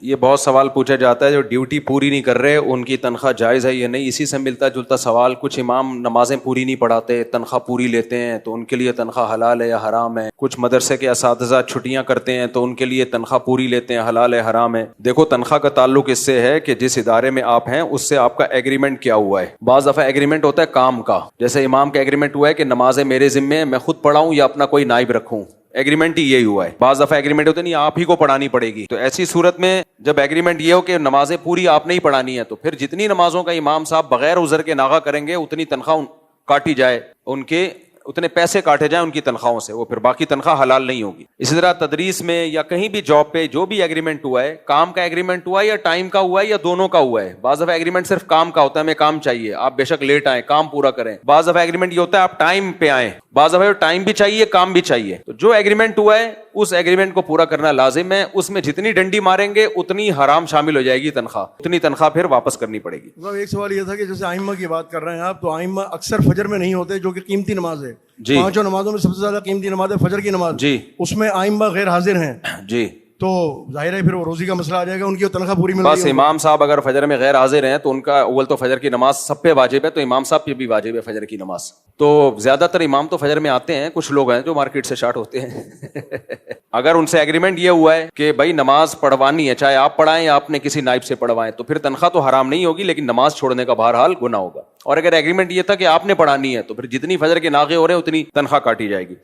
یہ بہت سوال پوچھا جاتا ہے جو ڈیوٹی پوری نہیں کر رہے ان کی تنخواہ جائز ہے یا نہیں. اسی سے ملتا جلتا سوال. کچھ امام نمازیں پوری نہیں پڑھاتے, تنخواہ پوری لیتے ہیں, تو ان کے لیے تنخواہ حلال ہے یا حرام ہے. کچھ مدرسے کے اساتذہ چھٹیاں کرتے ہیں تو ان کے لیے تنخواہ پوری لیتے ہیں, حلال ہے حرام ہے. دیکھو تنخواہ کا تعلق اس سے ہے کہ جس ادارے میں آپ ہیں اس سے آپ کا ایگریمنٹ کیا ہوا ہے. بعض دفعہ ایگریمنٹ ہوتا ہے کام کا, جیسے امام کا ایگریمنٹ ہوا ہے کہ نمازیں میرے ذمے ہیں, میں خود پڑھاؤں یا اپنا کوئی نائب رکھوں. ایگریمنٹ ہی یہی ہوا ہے. بعض دفعہ ایگریمنٹ ہوتا نہیں آپ ہی کو پڑھانی پڑے گی. تو ایسی صورت میں جب ایگریمنٹ یہ ہو کہ نمازیں پوری آپ نے ہی پڑھانی ہے, تو پھر جتنی نمازوں کا امام صاحب بغیر عذر کے ناغہ کریں گے اتنی تنخواہ کاٹی جائے, ان کے اتنے پیسے کاٹے جائیں ان کی تنخواہوں سے, وہ پھر باقی تنخواہ حلال نہیں ہوگی. اسی طرح تدریس میں یا کہیں بھی جاب پہ جو بھی ایگریمنٹ ہوا ہے, کام کا ایگریمنٹ ہوا ہے یا ٹائم کا ہوا ہے یا دونوں کا ہوا ہے. بعض دفعہ ایگریمنٹ صرف کام کا ہوتا ہے, ہمیں کام چاہیے, آپ بے شک لیٹ آئیں کام پورا کریں. بعض دفعہ ایگریمنٹ یہ ہوتا ہے آپ ٹائم پہ آئیں. بعض دفعہ ٹائم بھی چاہیے کام بھی چاہیے. تو جو ایگریمنٹ ہوا ہے اس ایگریمنٹ کو پورا کرنا لازم ہے. اس میں جتنی ڈنڈی ماریں گے اتنی حرام شامل ہو جائے گی تنخواہ, اتنی تنخواہ پھر واپس کرنی پڑے گی. ایک سوال یہ تھا کہ جیسے آئمہ کی بات کر رہے ہیں آپ, تو آئمہ اکثر فجر میں نہیں ہوتے جو کہ قیمتی نماز ہے. جی, پانچوں نمازوں میں سب سے زیادہ قیمتی نماز ہے فجر کی نماز. جی, اس میں آئمہ غیر حاضر ہیں. جی, تو ظاہر ہے پھر وہ روزی کا مسئلہ آ جائے گا, ان کی تنخواہ پوری مل رہی ہے. بس امام صاحب اگر فجر میں غیر حاضر ہیں تو ان کا اول تو فجر کی نماز سب پہ واجب ہے, تو امام صاحب پہ بھی واجب ہے فجر کی نماز. تو زیادہ تر امام تو فجر میں آتے ہیں, کچھ لوگ ہیں جو مارکیٹ سے شارٹ ہوتے ہیں. اگر ان سے ایگریمنٹ یہ ہوا ہے کہ بھائی نماز پڑھوانی ہے, چاہے آپ پڑھائیں یا آپ نے کسی نائب سے پڑھوائیں, تو پھر تنخواہ تو حرام نہیں ہوگی, لیکن نماز چھوڑنے کا بہرحال گناہ ہوگا. اور اگر ایگریمنٹ یہ تھا کہ آپ نے پڑھانی ہے تو پھر جتنی فجر کے ناغے ہو رہے ہیں اتنی تنخواہ کاٹی جائے گی.